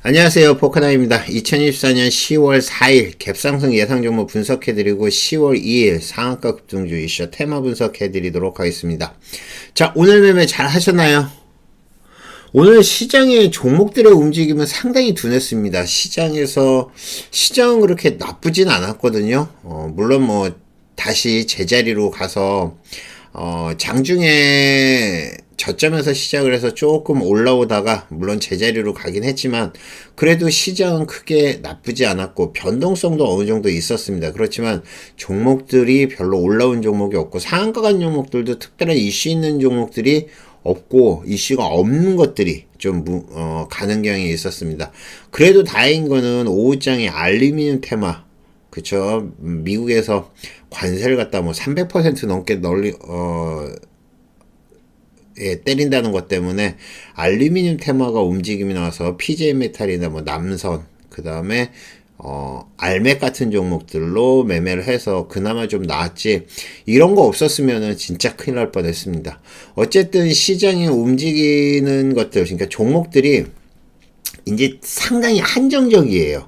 안녕하세요. 포카나입니다. 2024년 10월 4일 갭상승 예상 종목 분석해드리고 10월 2일 상한가 급등주 이슈 테마 분석해드리도록 하겠습니다. 자, 오늘 매매 잘 하셨나요? 오늘 시장의 종목들의 움직임은 상당히 둔했습니다. 시장은 그렇게 나쁘진 않았거든요. 물론 다시 제자리로 가서 장중에 저점에서 시작을 해서 조금 올라오다가 물론 제자리로 가긴 했지만 그래도 시장은 크게 나쁘지 않았고 변동성도 어느 정도 있었습니다. 그렇지만 종목들이 별로 올라온 종목이 없고 상한가 간 종목들도 특별한 이슈 있는 종목들이 없고 이슈가 없는 것들이 좀 가는 경향이 있었습니다. 그래도 다행인 거는 오후장에 알루미늄 테마, 그쵸, 미국에서 관세를 갖다 300% 넘게 때린다는 것 때문에 알루미늄 테마가 움직임이 나와서 PJ 메탈이나 남선, 그 다음에 알맥 같은 종목들로 매매를 해서 그나마 좀 나았지, 이런 거 없었으면은 진짜 큰일 날 뻔했습니다. 어쨌든 시장에 움직이는 것들, 그러니까 종목들이 이제 상당히 한정적이에요.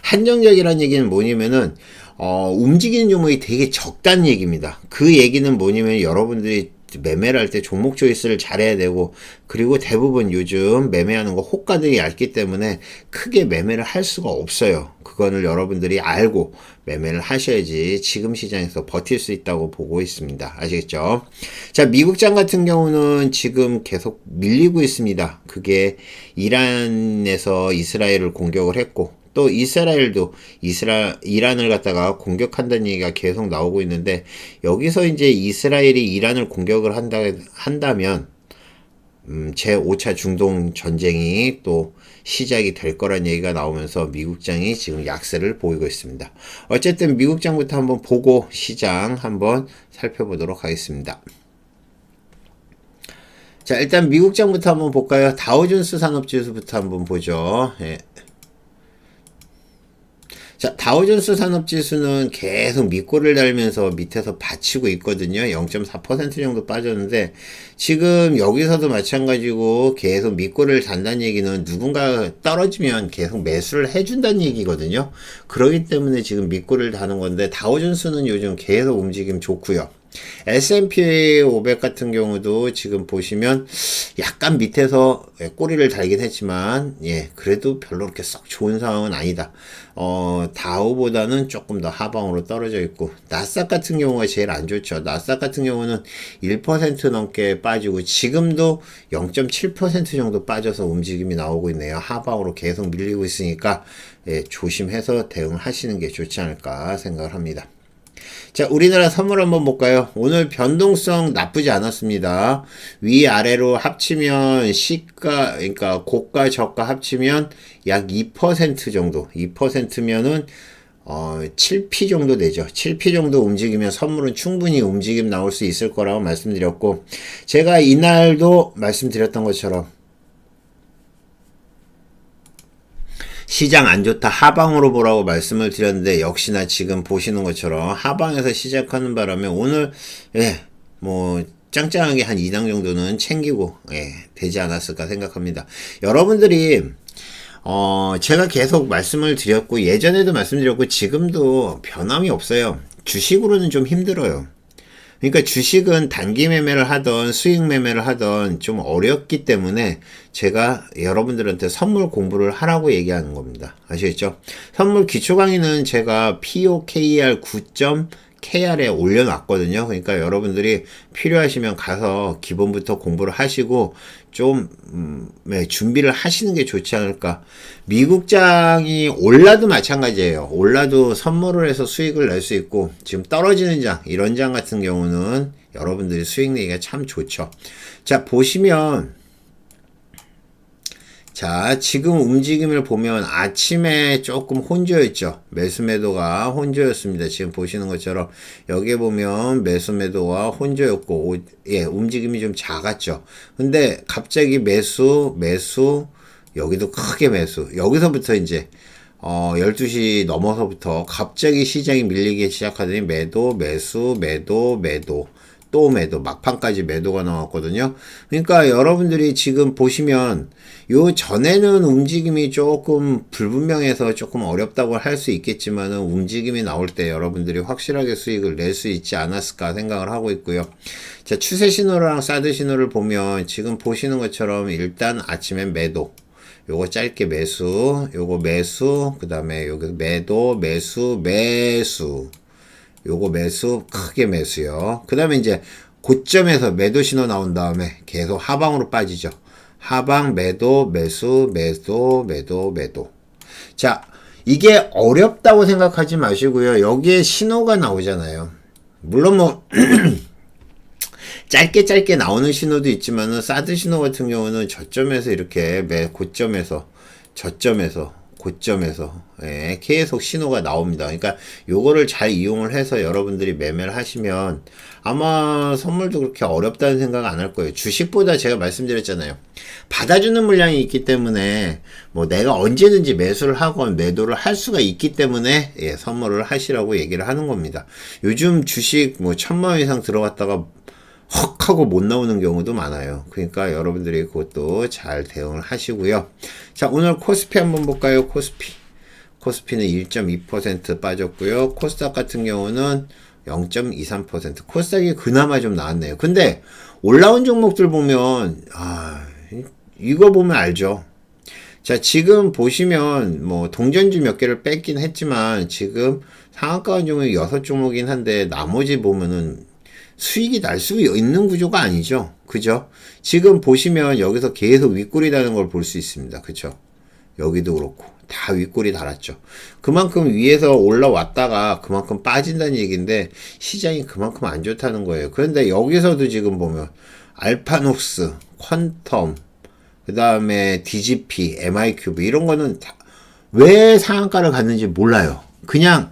한정적이라는 얘기는 뭐냐면은 움직이는 종목이 되게 적다는 얘기입니다. 그 얘기는 뭐냐면 여러분들이 매매를 할 때 종목 초이스를 잘해야 되고, 그리고 대부분 요즘 매매하는 거 호가들이 얇기 때문에 크게 매매를 할 수가 없어요. 그거를 여러분들이 알고 매매를 하셔야지 지금 시장에서 버틸 수 있다고 보고 있습니다. 아시겠죠? 자, 미국장 같은 경우는 지금 계속 밀리고 있습니다. 그게 이란에서 이스라엘을 공격을 했고, 또 이스라엘도 이란을 갖다가 공격한다는 얘기가 계속 나오고 있는데, 여기서 이제 이스라엘이 이란을 공격을 한다면 제5차 중동 전쟁이 또 시작이 될 거란 얘기가 나오면서 미국장이 지금 약세를 보이고 있습니다. 어쨌든 미국장부터 한번 보고 시장 한번 살펴보도록 하겠습니다. 자, 일단 미국장부터 한번 볼까요? 다우존스 산업지수부터 한번 보죠. 예. 자, 다우존스 산업지수는 계속 밑골을 달면서 밑에서 받치고 있거든요. 0.4% 정도 빠졌는데, 지금 여기서도 마찬가지고 계속 밑골을 단다는 얘기는 누군가 떨어지면 계속 매수를 해준다는 얘기거든요. 그렇기 때문에 지금 밑골을 다는 건데, 다우존스는 요즘 계속 움직임 좋고요. S&P 500 같은 경우도 지금 보시면 약간 밑에서 꼬리를 달긴 했지만, 그래도 별로 그렇게 썩 좋은 상황은 아니다. 다우보다는 조금 더 하방으로 떨어져 있고, 나스닥 같은 경우가 제일 안 좋죠. 나스닥 같은 경우는 1% 넘게 빠지고, 지금도 0.7% 정도 빠져서 움직임이 나오고 있네요. 하방으로 계속 밀리고 있으니까, 조심해서 대응하시는 게 좋지 않을까 생각을 합니다. 자, 우리나라 선물 한번 볼까요? 오늘 변동성 나쁘지 않았습니다. 위아래로 합치면 시가, 그러니까 고가 저가 합치면 약 2% 정도, 2%면은 7P 정도 되죠. 7P 정도 움직이면 선물은 충분히 움직임 나올 수 있을 거라고 말씀드렸고, 제가 이날도 말씀드렸던 것처럼 시장 안 좋다, 하방으로 보라고 말씀을 드렸는데, 역시나 지금 보시는 것처럼 하방에서 시작하는 바람에 오늘 짱짱하게 한 2당 정도는 챙기고 되지 않았을까 생각합니다. 여러분들이 제가 계속 말씀을 드렸고, 예전에도 말씀드렸고, 지금도 변함이 없어요. 주식으로는 좀 힘들어요. 그러니까 주식은 단기 매매를 하던 수익 매매를 하던 좀 어렵기 때문에 제가 여러분들한테 선물 공부를 하라고 얘기하는 겁니다. 아시겠죠? 선물 기초 강의는 제가 POKR 9.KR에 올려놨거든요. 그러니까 여러분들이 필요하시면 가서 기본부터 공부를 하시고 좀 준비를 하시는 게 좋지 않을까. 미국장이 올라도 마찬가지예요. 올라도 선물을 해서 수익을 낼 수 있고, 지금 떨어지는 장, 이런 장 같은 경우는 여러분들이 수익 내기가 참 좋죠. 자, 보시면, 자, 지금 움직임을 보면 아침에 조금 혼조였죠. 매수 매도가 혼조였습니다. 지금 보시는 것처럼 여기에 보면 매수 매도가 혼조였고, 움직임이 좀 작았죠. 근데 갑자기 매수, 여기도 크게 매수. 여기서부터 이제 12시 넘어서부터 갑자기 시장이 밀리기 시작하더니 매도, 또 매도, 막판까지 매도가 나왔거든요. 그러니까 여러분들이 지금 보시면 요 전에는 움직임이 조금 불분명해서 조금 어렵다고 할 수 있겠지만은 움직임이 나올 때 여러분들이 확실하게 수익을 낼 수 있지 않았을까 생각을 하고 있고요. 자, 추세 신호랑 사드 신호를 보면 지금 보시는 것처럼 일단 아침엔 매도, 요거 짧게 매수, 요거 매수, 그 다음에 여기 매도, 매수, 매수, 요거 매수, 크게 매수요. 그 다음에 이제 고점에서 매도 신호 나온 다음에 계속 하방으로 빠지죠. 하방, 매도, 매수, 매도, 매도, 매도. 자, 이게 어렵다고 생각하지 마시고요. 여기에 신호가 나오잖아요. 물론 뭐 짧게 나오는 신호도 있지만은 사드 신호 같은 경우는 저점에서 이렇게 고점에서 예, 계속 신호가 나옵니다. 그러니까 요거를 잘 이용을 해서 여러분들이 매매를 하시면 아마 선물도 그렇게 어렵다는 생각 안 할 거예요. 주식보다 제가 말씀드렸잖아요. 받아주는 물량이 있기 때문에 뭐 내가 언제든지 매수를 하건 매도를 할 수가 있기 때문에 예, 선물을 하시라고 얘기를 하는 겁니다. 요즘 주식 뭐 1,000만 이상 들어갔다가 헉 하고 못 나오는 경우도 많아요. 그러니까 여러분들이 그것도 잘 대응을 하시고요. 자, 오늘 코스피 한번 볼까요? 코스피는 1.2% 빠졌고요. 코스닥 같은 경우는 0.23%. 코스닥이 그나마 좀 나았네요. 근데 올라온 종목들 보면 이거 보면 알죠. 자, 지금 보시면 뭐 동전주 몇 개를 뺐긴 했지만 지금 상한가 종목이 6종목이긴 한데 나머지 보면은 수익이 날 수 있는 구조가 아니죠. 그죠? 지금 보시면 여기서 계속 윗골이 다는 걸 볼 수 있습니다. 그죠? 여기도 그렇고 다 윗골이 달았죠. 그만큼 위에서 올라왔다가 그만큼 빠진다는 얘기인데 시장이 그만큼 안 좋다는 거예요. 그런데 여기서도 지금 보면 알파녹스, 퀀텀, 그 다음에 DGP, MI큐브 이런 거는 왜 상한가를 갔는지 몰라요. 그냥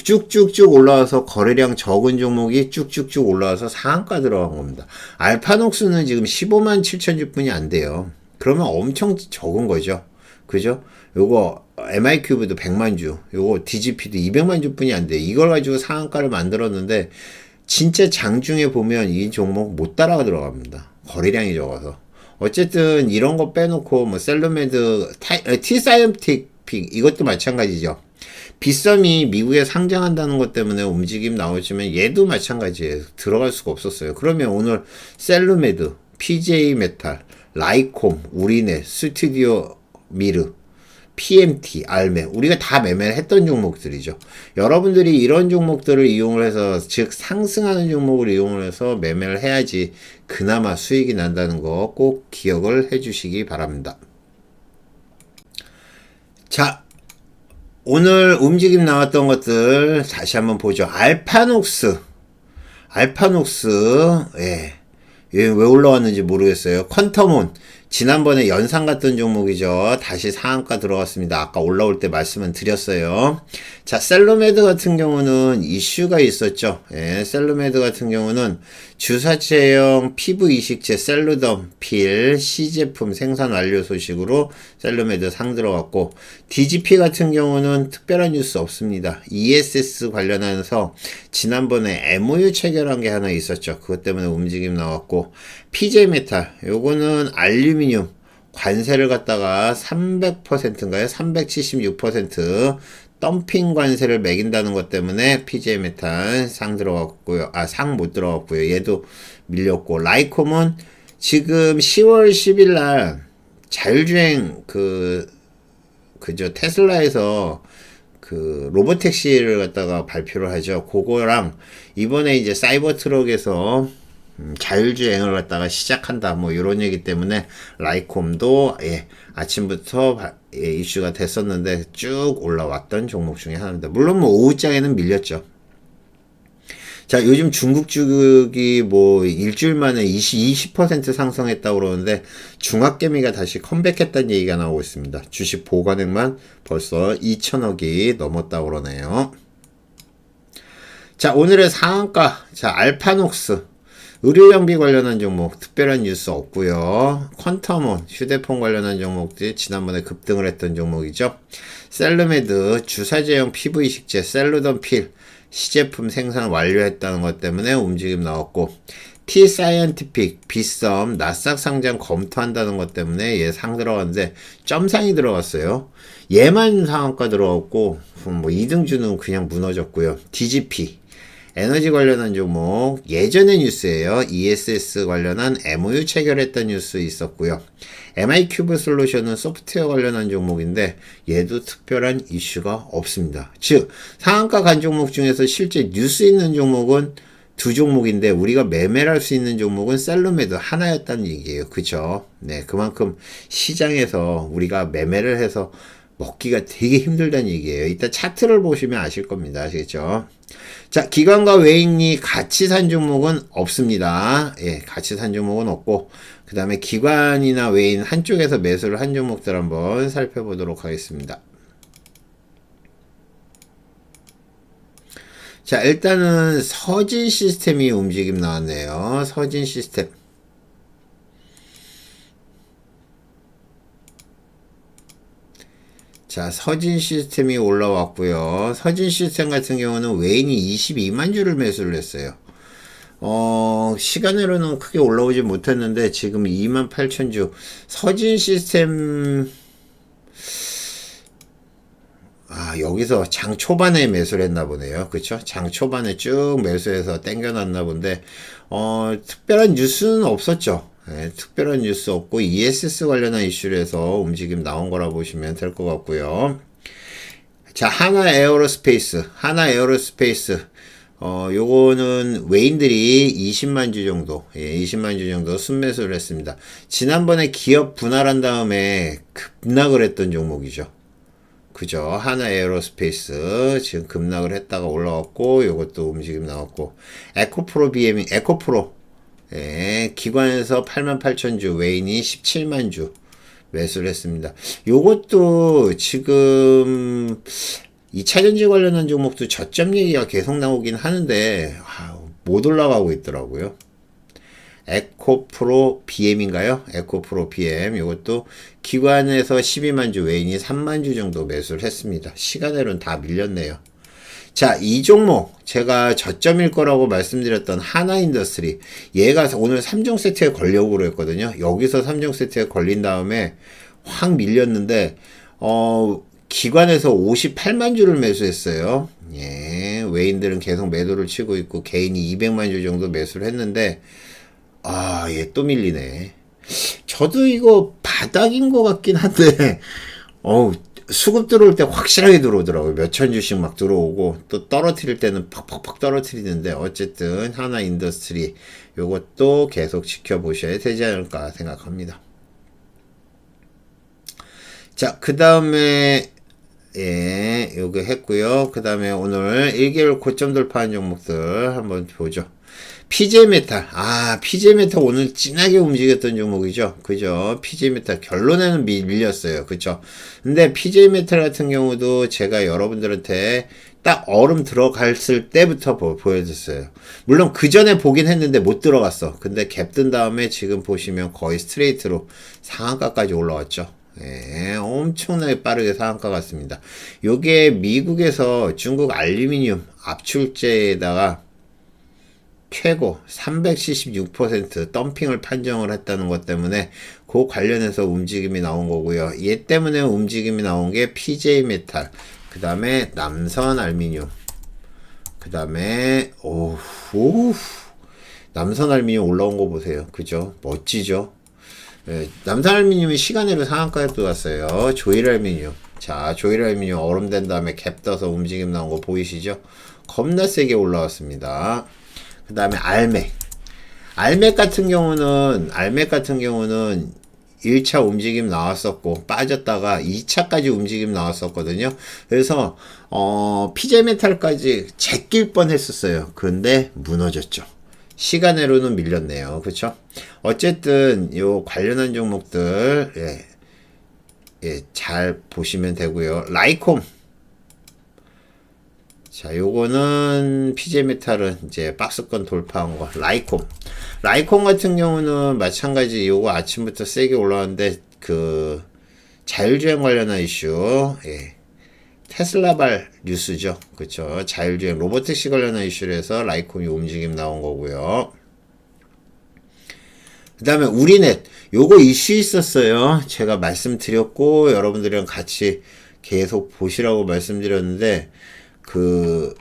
쭉쭉쭉 올라와서 거래량 적은 종목이 쭉쭉쭉 올라와서 상한가 들어간 겁니다. 알파녹스는 지금 15만 7천 주뿐이 안 돼요. 그러면 엄청 적은 거죠. 그죠? 요거 MI큐브도 100만 주, 요거 DGP도 200만 주뿐이 안 돼요. 이걸 가지고 상한가를 만들었는데 진짜 장중에 보면 이 종목 못 따라가 들어갑니다. 거래량이 적어서. 어쨌든 이런 거 빼놓고 뭐 셀러메드, T사이언틱 이것도 마찬가지죠. 빗썸이 미국에 상장한다는 것 때문에 움직임 나오지만 얘도 마찬가지예요. 들어갈 수가 없었어요. 그러면 오늘 셀루메드, PJ 메탈, 라이콤, 우리넷, 스튜디오 미르, PMT, 알메 우리가 다 매매를 했던 종목들이죠. 여러분들이 이런 종목들을 이용을 해서 즉 상승하는 종목을 이용을 해서 매매를 해야지 그나마 수익이 난다는 거 꼭 기억을 해 주시기 바랍니다. 자, 오늘 움직임 나왔던 것들 다시 한번 보죠. 알파녹스, 예, 왜 올라왔는지 모르겠어요. 퀀텀온, 지난번에 연상 갔던 종목이죠. 다시 상한가 들어갔습니다. 아까 올라올 때 말씀은 드렸어요. 자, 셀로메드 같은 경우는 이슈가 있었죠. 예, 셀로메드 같은 경우는 주사체형 피부 이식제 셀루덤 필 C제품 생산 완료 소식으로 셀로메드 상 들어갔고, DGP 같은 경우는 특별한 뉴스 없습니다. ESS 관련해서 지난번에 MOU 체결한 게 하나 있었죠. 그것 때문에 움직임 나왔고, PJ메탈 요거는 알루미늄 관세를 갖다가 300%인가요? 376% 덤핑 관세를 매긴다는 것 때문에 PJ메탈 상 들어갔고요. 상 못 들어갔고요. 얘도 밀렸고, 라이콤은 지금 10월 10일 날 자율주행 그죠 테슬라에서 그 로보택시를 갖다가 발표를 하죠. 그거랑 이번에 이제 사이버 트럭에서 자율주행을 갖다가 시작한다 뭐 이런 얘기 때문에 라이콤도 아침부터 이슈가 됐었는데 쭉 올라왔던 종목 중에 하나입니다. 물론 뭐 오후장에는 밀렸죠. 자, 요즘 중국 주식이 뭐 일주일 만에 20% 상승했다고 그러는데 중학개미가 다시 컴백했다는 얘기가 나오고 있습니다. 주식 보관액만 벌써 2천억이 넘었다고 그러네요. 자, 오늘의 상한가. 자, 알파녹스 의료장비 관련한 종목 특별한 뉴스 없고요. 퀀텀온 휴대폰 관련한 종목들이 지난번에 급등을 했던 종목이죠. 셀루메드 주사제형 피부 이식제 셀루덤필 시제품 생산 완료했다는 것 때문에 움직임 나왔고, T-사이언티픽, 빗썸, 나스닥 상장 검토한다는 것 때문에 얘 상 들어갔는데 점상이 들어갔어요. 얘만 상한가 들어갔고 뭐 2등주는 그냥 무너졌고요. DGP 에너지 관련한 종목 예전의 뉴스예요. ESS 관련한 MOU 체결했던 뉴스 있었고요. MI큐브 솔루션은 소프트웨어 관련한 종목인데 얘도 특별한 이슈가 없습니다. 즉 상한가 간 종목 중에서 실제 뉴스 있는 종목은 두 종목인데 우리가 매매를 할 수 있는 종목은 셀러메드 하나였다는 얘기예요. 그쵸? 네, 그만큼 시장에서 우리가 매매를 해서 먹기가 되게 힘들다는 얘기예요. 이따 차트를 보시면 아실 겁니다. 아시겠죠? 자, 기관과 외인이 같이 산 종목은 없습니다. 예, 같이 산 종목은 없고, 그 다음에 기관이나 외인 한쪽에서 매수를 한 종목들 한번 살펴보도록 하겠습니다. 자, 일단은 서진 시스템이 움직임 나왔네요. 서진 시스템. 자, 서진 시스템이 올라왔고요. 서진 시스템 같은 경우는 외인이 22만 주를 매수를 했어요. 시간으로는 크게 올라오지 못했는데 지금 28,000주. 서진 시스템 여기서 장 초반에 매수를 했나 보네요. 그쵸? 장 초반에 쭉 매수해서 땡겨놨나 본데 특별한 뉴스는 없었죠. 네, 특별한 뉴스 없고 ESS 관련한 이슈에서 움직임 나온 거라 보시면 될 것 같고요. 자, 하나 에어로스페이스 요거는 외인들이 20만 주 정도 20만 주 정도 순매수를 했습니다. 지난번에 기업 분할한 다음에 급락을 했던 종목이죠. 그죠? 하나 에어로스페이스 지금 급락을 했다가 올라왔고 요것도 움직임 나왔고 에코프로 BM이 에코프로 기관에서 88,000주 외인이 17만 주 매수를 했습니다. 요것도 지금 2차전지 관련한 종목도 저점 얘기가 계속 나오긴 하는데 못 올라가고 있더라고요. 에코프로 BM인가요? 에코프로 BM 이것도 기관에서 12만 주 외인이 3만 주 정도 매수를 했습니다. 시간으로는 다 밀렸네요. 자, 이 종목 제가 저점일 거라고 말씀드렸던 하나인더스트리 얘가 오늘 3종 세트에 걸려고 했거든요. 여기서 3종 세트에 걸린 다음에 확 밀렸는데 기관에서 58만 주를 매수했어요. 예, 외인들은 계속 매도를 치고 있고 개인이 200만 주 정도 매수를 했는데 얘 또 밀리네. 저도 이거 바닥인 것 같긴 한데 수급 들어올 때 확실하게 들어오더라고요. 몇천 주씩 막 들어오고 또 떨어뜨릴 때는 팍팍팍 떨어뜨리는데 어쨌든 하나 인더스트리 요것도 계속 지켜보셔야 되지 않을까 생각합니다. 자, 그 다음에 요거 했고요. 그 다음에 오늘 1개월 고점 돌파한 종목들 한번 보죠. PJ메탈. PJ메탈 오늘 진하게 움직였던 종목이죠. 그죠? PJ메탈 결론에는 밀렸어요. 그쵸? 근데 PJ메탈 같은 경우도 제가 여러분들한테 딱 얼음 들어갔을 때부터 보여줬어요. 물론 그 전에 보긴 했는데 못 들어갔어. 근데 갭 뜬 다음에 지금 보시면 거의 스트레이트로 상한가까지 올라왔죠. 엄청나게 빠르게 상한가 같습니다. 요게 미국에서 중국 알루미늄 압출제에다가 최고 376% 덤핑을 판정을 했다는 것 때문에 그 관련해서 움직임이 나온 거고요. 얘 때문에 움직임이 나온 게 PJ메탈, 그 다음에 남선 알루미늄, 그 다음에 남선 알루미늄 올라온 거 보세요. 그죠? 멋지죠? 남선 알루미늄이 시간으로 상한가에 들어갔어요. 조일 알루미늄. 자, 조일 알루미늄 얼음된 다음에 갭 떠서 움직임 나온 거 보이시죠? 겁나 세게 올라왔습니다. 그 다음에 알맥 같은 경우는 1차 움직임 나왔었고 빠졌다가 2차까지 움직임 나왔었거든요. 그래서 PJ메탈까지 제낄 뻔 했었어요. 근데 무너졌죠. 시간으로는 밀렸네요. 그쵸? 어쨌든 요 관련한 종목들 잘 보시면 되고요. 라이콤. 자, 요거는 PJ메탈은 이제 박스권 돌파한 거. 라이콤 같은 경우는 마찬가지 요거 아침부터 세게 올라왔는데 그 자율주행 관련한 이슈, 테슬라발 뉴스죠. 그쵸? 자율주행 로보택시 관련한 이슈로 해서 라이콤이 움직임 나온 거고요. 그 다음에 우리넷 요거 이슈 있었어요. 제가 말씀드렸고 여러분들이랑 같이 계속 보시라고 말씀드렸는데 그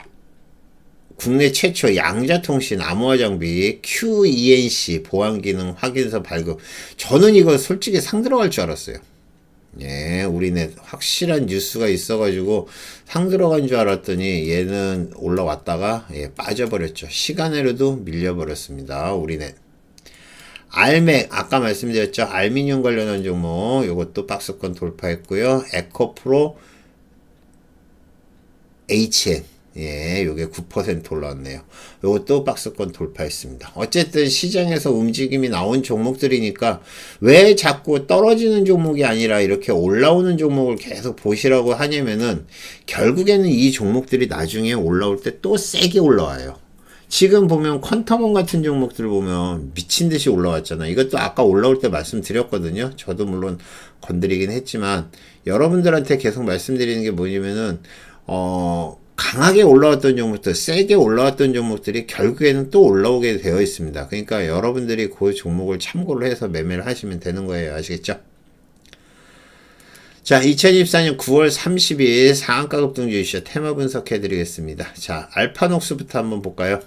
국내 최초 양자통신 암호화 장비 QENC 보안기능 확인서 발급. 저는 이거 솔직히 상 들어갈 줄 알았어요. 예, 우리넷 확실한 뉴스가 있어가지고 상 들어간 줄 알았더니 얘는 올라왔다가 예, 빠져버렸죠. 시간으로도 밀려버렸습니다. 우리넷. 알맥 아까 말씀드렸죠. 알미늄 관련한 종목 요것도 박스권 돌파했고요. 에코프로 HN 예, 요게 9% 올라왔네요. 요것도 박스권 돌파했습니다. 어쨌든 시장에서 움직임이 나온 종목들이니까 왜 자꾸 떨어지는 종목이 아니라 이렇게 올라오는 종목을 계속 보시라고 하냐면은 결국에는 이 종목들이 나중에 올라올 때 또 세게 올라와요. 지금 보면 퀀텀원 같은 종목들 보면 미친 듯이 올라왔잖아. 이것도 아까 올라올 때 말씀드렸거든요. 저도 물론 건드리긴 했지만 여러분들한테 계속 말씀드리는 게 뭐냐면은 강하게 올라왔던 종목들, 세게 올라왔던 종목들이 결국에는 또 올라오게 되어 있습니다. 그러니까 여러분들이 그 종목을 참고를 해서 매매를 하시면 되는 거예요. 아시겠죠? 자, 2024년 9월 30일 상한가 급등주 이슈 테마 분석해 드리겠습니다. 자, 알파녹스부터 한번 볼까요?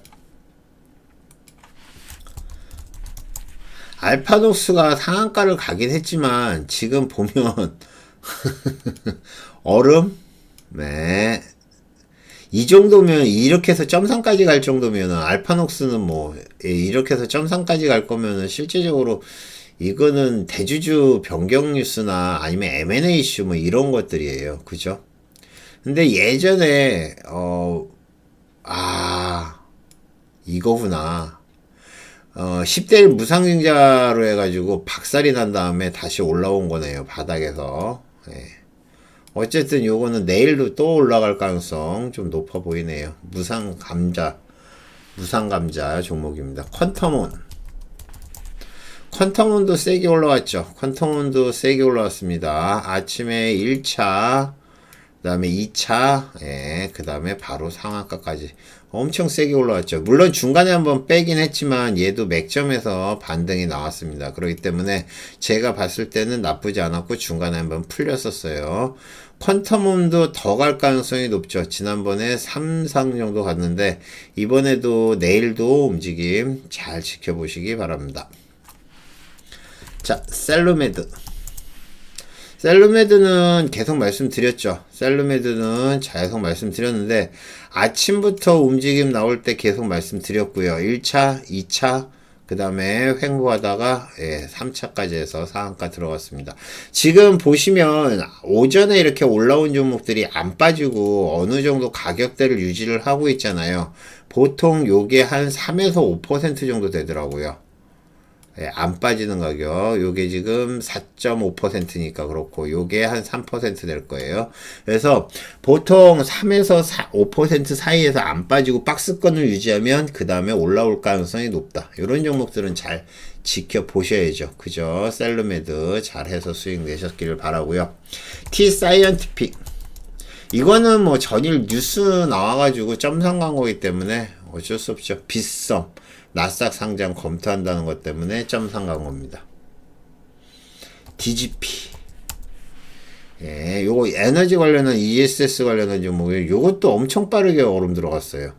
알파녹스가 상한가를 가긴 했지만 지금 보면 얼음? 네. 이 정도면 이렇게 해서 점상까지 갈 정도면은 알파녹스는 뭐 이렇게 해서 점상까지 갈 거면은 실제적으로 이거는 대주주 변경 뉴스나 아니면 M&A 이슈 뭐 이런 것들이에요. 그죠? 근데 예전에 이거구나. 10대 무상증자로 해가지고 박살이 난 다음에 다시 올라온 거네요. 바닥에서. 예. 어쨌든 요거는 내일도 또 올라갈 가능성 좀 높아 보이네요. 무상감자 종목입니다. 퀀텀온도 세게 올라왔죠. 퀀텀온도 세게 올라왔습니다. 아침에 1차, 그 다음에 2차, 예, 그 다음에 바로 상한가까지 엄청 세게 올라왔죠. 물론 중간에 한번 빼긴 했지만 얘도 맥점에서 반등이 나왔습니다. 그렇기 때문에 제가 봤을 때는 나쁘지 않았고 중간에 한번 풀렸었어요. 퀀텀홈도 더 갈 가능성이 높죠. 지난번에 3상 정도 갔는데 이번에도 내일도 움직임 잘 지켜보시기 바랍니다. 자, 셀루메드는 계속 말씀드렸죠. 셀루메드는 계속 말씀드렸는데 아침부터 움직임 나올 때 계속 말씀드렸고요. 1차, 2차, 그 다음에 횡보하다가 3차까지 해서 상한가 들어갔습니다. 지금 보시면 오전에 이렇게 올라온 종목들이 안 빠지고 어느 정도 가격대를 유지를 하고 있잖아요. 보통 요게 한 3에서 5% 정도 되더라고요. 안 빠지는 가격. 요게 지금 4.5%니까 그렇고 요게 한 3% 될 거예요. 그래서 보통 3에서 5% 사이에서 안 빠지고 박스권을 유지하면 그 다음에 올라올 가능성이 높다. 이런 종목들은 잘 지켜보셔야죠. 그죠? 셀루메드 잘해서 수익 내셨기를 바라고요. T-사이언티픽 이거는 뭐 전일 뉴스 나와가지고 점상 간 거기 때문에 어쩔 수 없죠. 빗썸 나스닥 상장 검토한다는 것 때문에 점상 간 겁니다. DGP 예, 요거 에너지 관련한 ESS 관련한 종목이 요것도 엄청 빠르게 얼음 들어갔어요.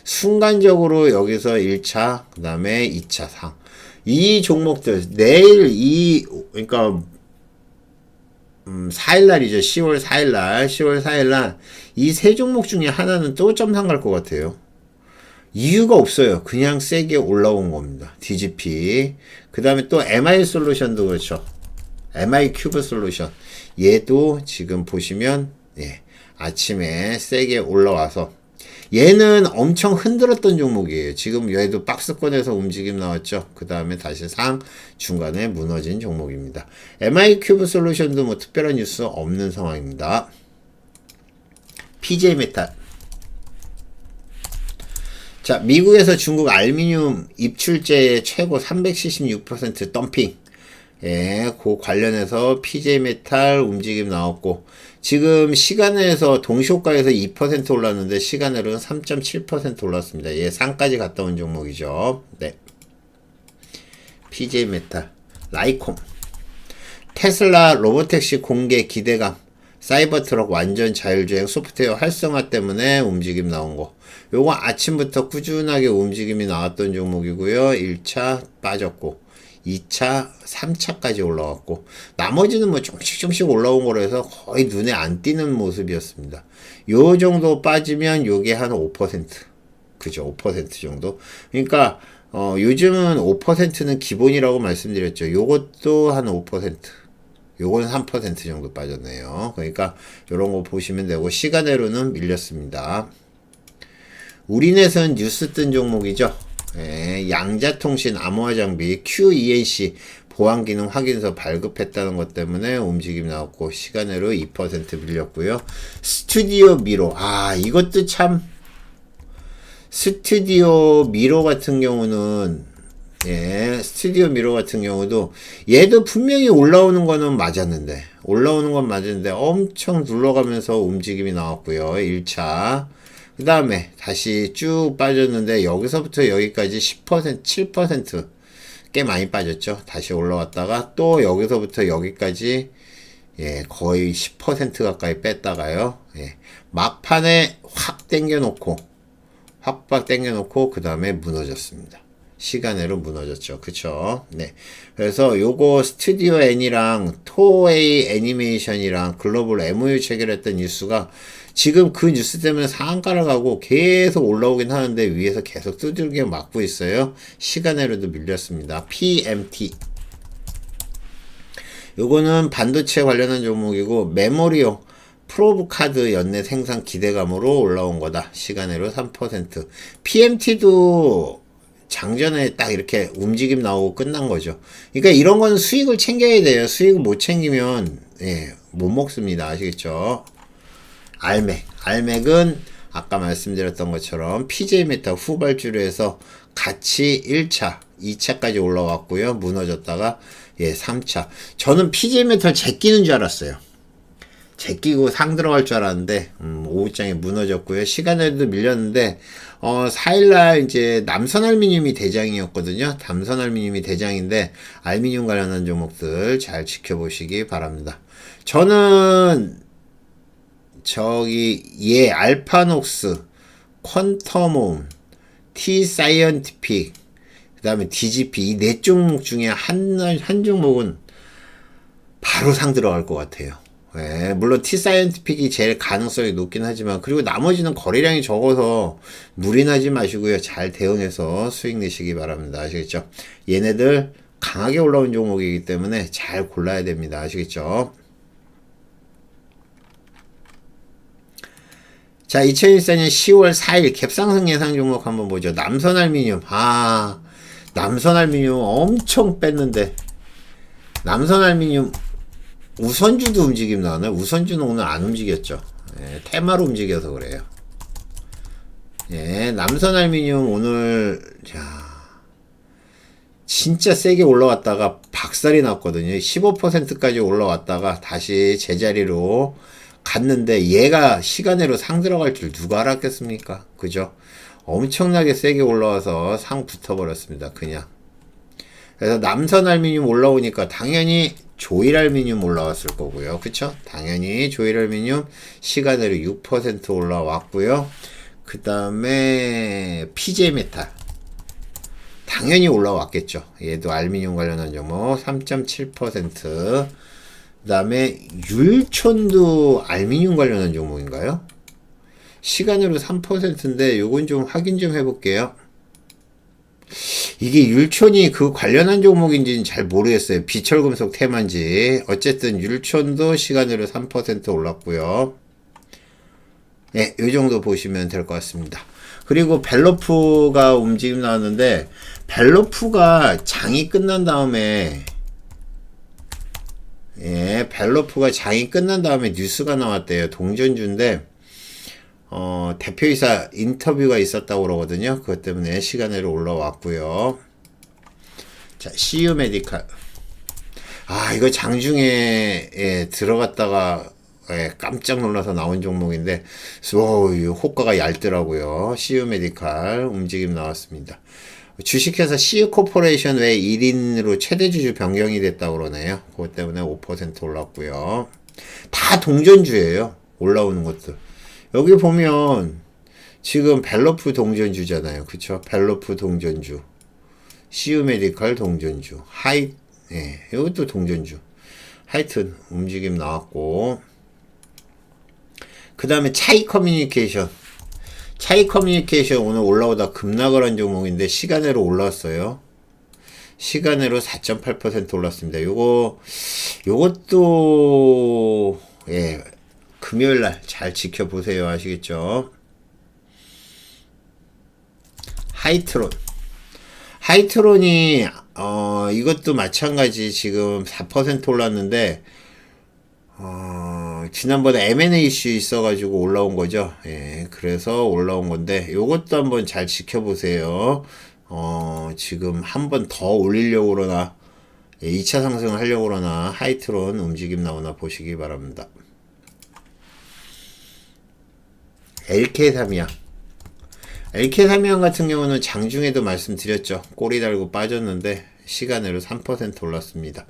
순간적으로 여기서 1차 그 다음에 2차 상 이 종목들 내일 그러니까 4일날이죠. 10월 4일날 이 세 종목 중에 하나는 또 점상 갈 것 같아요. 이유가 없어요. 그냥 세게 올라온 겁니다. DGP. 그 다음에 또 MI 솔루션도 그렇죠. MI 큐브 솔루션. 얘도 지금 보시면, 예, 아침에 세게 올라와서, 얘는 엄청 흔들었던 종목이에요. 지금 얘도 박스권에서 움직임 나왔죠. 그 다음에 다시 중간에 무너진 종목입니다. MI 큐브 솔루션도 뭐 특별한 뉴스 없는 상황입니다. PJ 메탈. 자, 미국에서 중국 알루미늄 입출제 최고 376% 덤핑. 예, 그 관련해서 PJ 메탈 움직임 나왔고, 지금 시간에서 동시호가에서 2% 올랐는데, 시간으로는 3.7% 올랐습니다. 예, 상까지 갔다 온 종목이죠. 네. PJ 메탈, 라이콤, 테슬라 로보택시 공개 기대감, 사이버트럭 완전 자율주행 소프트웨어 활성화 때문에 움직임 나온 거. 요거 아침부터 꾸준하게 움직임이 나왔던 종목이고요. 1차 빠졌고 2차, 3차까지 올라왔고 나머지는 뭐 조금씩 올라온 거로 해서 거의 눈에 안 띄는 모습이었습니다. 요 정도 빠지면 요게 한 5%. 그죠? 5% 정도. 그러니까 요즘은 5%는 기본이라고 말씀드렸죠. 요것도 한 5%. 요건 3% 정도 빠졌네요. 그러니까 요런 거 보시면 되고 시간으로는 밀렸습니다. 우리넷은 뉴스 뜬 종목이죠. 예, 양자통신 암호화 장비 QENC 보안 기능 확인서 발급했다는 것 때문에 움직임 나왔고 시간으로 2% 밀렸고요. 스튜디오 미로, 이것도 참 스튜디오 미로 같은 경우는 스튜디오 미러 같은 경우도 얘도 분명히 올라오는 거는 맞았는데 엄청 눌러가면서 움직임이 나왔고요. 1차 그 다음에 다시 쭉 빠졌는데 여기서부터 여기까지 10% 7% 꽤 많이 빠졌죠. 다시 올라왔다가 또 여기서부터 여기까지 거의 10% 가까이 뺐다가요. 막판에 확 당겨놓고 그 다음에 무너졌습니다. 시간으로 무너졌죠. 그쵸? 네. 그래서 요거 스튜디오 N이랑 토웨이 애니메이션이랑 글로벌 MOU 체결했던 뉴스가 지금 그 뉴스 때문에 상한가를 가고 계속 올라오긴 하는데 위에서 계속 두들겨 맞고 있어요. 시간으로도 밀렸습니다. PMT. 요거는 반도체 관련한 종목이고 메모리용 프로브 카드 연내 생산 기대감으로 올라온 거다. 시간으로 3%. PMT도 장전에 딱 이렇게 움직임 나오고 끝난 거죠. 그러니까 이런 거는 수익을 챙겨야 돼요. 수익을 못 챙기면 못 먹습니다. 아시겠죠? 알맥은 아까 말씀드렸던 것처럼 PJ 메탈 후발주로 해서 같이 1차, 2차까지 올라왔고요. 무너졌다가 3차. 저는 PJ 메탈 제끼는 줄 알았어요. 제끼고 상 들어갈 줄 알았는데 오후장에 무너졌고요. 시간에도 밀렸는데 4일날 이제 남선알미늄이 대장이었거든요. 남선알미늄이 대장인데 알미늄 관련한 종목들 잘 지켜보시기 바랍니다. 저는 알파녹스, 퀀텀홈, T사이언티픽, 그 다음에 DGP 이 네 종목 중에 한 종목은 바로 상 들어갈 것 같아요. 물론 T사이언티픽이 제일 가능성이 높긴 하지만 그리고 나머지는 거래량이 적어서 무리나지 마시고요. 잘 대응해서 수익 내시기 바랍니다. 아시겠죠? 얘네들 강하게 올라온 종목이기 때문에 잘 골라야 됩니다. 아시겠죠? 자, 2014년 10월 4일 갭상승 예상 종목 한번 보죠. 남선알미늄. 남선알미늄 엄청 뺐는데 남선알미늄 우선주도 움직임 나왔나요? 우선주는 오늘 안 움직였죠. 테마로 움직여서 그래요. 남선알미늄 오늘 진짜 세게 올라왔다가 박살이 났거든요. 15%까지 올라왔다가 다시 제자리로 갔는데 얘가 시간으로 상 들어갈 줄 누가 알았겠습니까? 그죠? 엄청나게 세게 올라와서 상 붙어버렸습니다. 그냥. 그래서 남선알미늄 올라오니까 당연히 조일알미늄 올라왔을 거고요. 그쵸? 당연히 조일알미늄 시간으로 6% 올라왔고요. 그 다음에 PJ메탈 당연히 올라왔겠죠. 얘도 알미늄 관련한 종목 3.7%. 그 다음에 율촌도 알미늄 관련한 종목인가요? 시간으로 3%인데 요건 좀 확인 좀 해볼게요. 이게 율촌이 그 관련한 종목인지는 잘 모르겠어요. 비철금속 테마인지. 어쨌든 율촌도 시간으로 3% 올랐고요. 요 정도 보시면 될 것 같습니다. 그리고 벨로프가 움직임 나왔는데 벨로프가 장이 끝난 다음에 벨로프가 장이 끝난 다음에 뉴스가 나왔대요. 동전주인데 대표이사 인터뷰가 있었다고 그러거든요. 그것 때문에 시간으로 올라왔고요. 자, CU 메디칼. 이거 장중에 들어갔다가 깜짝 놀라서 나온 종목인데 호가가 얇더라고요. CU 메디칼 움직임 나왔습니다. 주식회사 CU 코퍼레이션 외 1인으로 최대 주주 변경이 됐다고 그러네요. 그것 때문에 5% 올랐고요. 다 동전주예요. 올라오는 것들. 여기 보면 지금 벨로프 동전주잖아요. 그쵸? 벨로프 동전주. CU 메디컬 동전주. 예, 이것도 동전주. 하여튼 움직임 나왔고, 그 다음에 차이 커뮤니케이션. 차이 커뮤니케이션 오늘 올라오다 급락을 한 종목인데 시간으로 올랐어요. 시간으로 4.8% 올랐습니다. 요것도 예, 금요일날 잘 지켜보세요. 아시겠죠? 하이트론이 이것도 마찬가지 지금 4% 올랐는데 지난번에 M&A 이슈 있어가지고 올라온 거죠. 예, 그래서 올라온 건데, 요것도 한번 잘 지켜보세요. 지금 한 번 더 올리려고 그러나, 예, 2차 상승을 하려고 그러나, 하이트론 움직임 나오나 보시기 바랍니다. LK3이야. LK3이양 같은 경우는 장중에도 말씀드렸죠. 꼬리 달고 빠졌는데, 시간으로 3% 올랐습니다.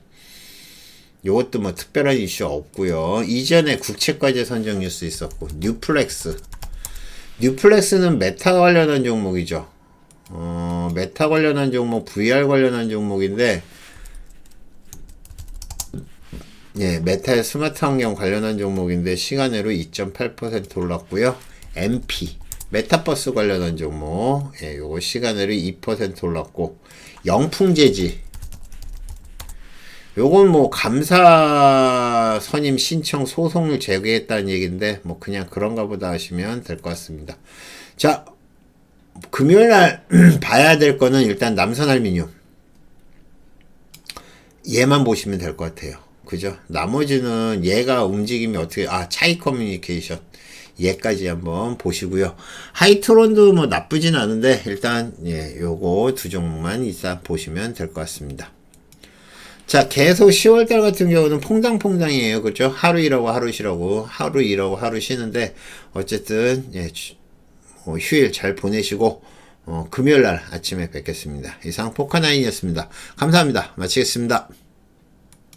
요것도 뭐 특별한 이슈 없고요. 이전에 국채과제 선정 뉴스 있었고, 뉴플렉스는 메타 관련한 종목이죠. 메타 관련한 종목, VR 관련한 종목인데, 예, 메타의 스마트 환경 관련한 종목인데 시간으로 2.8% 올랐고요. 메타버스 관련한 종목, 예, 요거 시간으로 2% 올랐고, 영풍재지. 요건 뭐 감사 선임 신청 소송을 제기했다는 얘기인데 뭐 그냥 그런가 보다 하시면 될 것 같습니다. 자, 금요일날 봐야 될 거는 일단 남선알미늄 얘만 보시면 될 것 같아요. 그죠? 나머지는 얘가 움직임이 어떻게 차이 커뮤니케이션 얘까지 한번 보시고요. 하이트론도 뭐 나쁘진 않은데 일단 예, 요거 두 종목만 이따 보시면 될 것 같습니다. 자, 계속 10월달 같은 경우는 퐁당퐁당이에요. 그죠? 하루 일하고 하루 쉬라고, 하루 일하고 하루 쉬는데, 어쨌든, 예, 휴일 잘 보내시고, 금요일날 아침에 뵙겠습니다. 이상 포카나인이었습니다. 감사합니다. 마치겠습니다.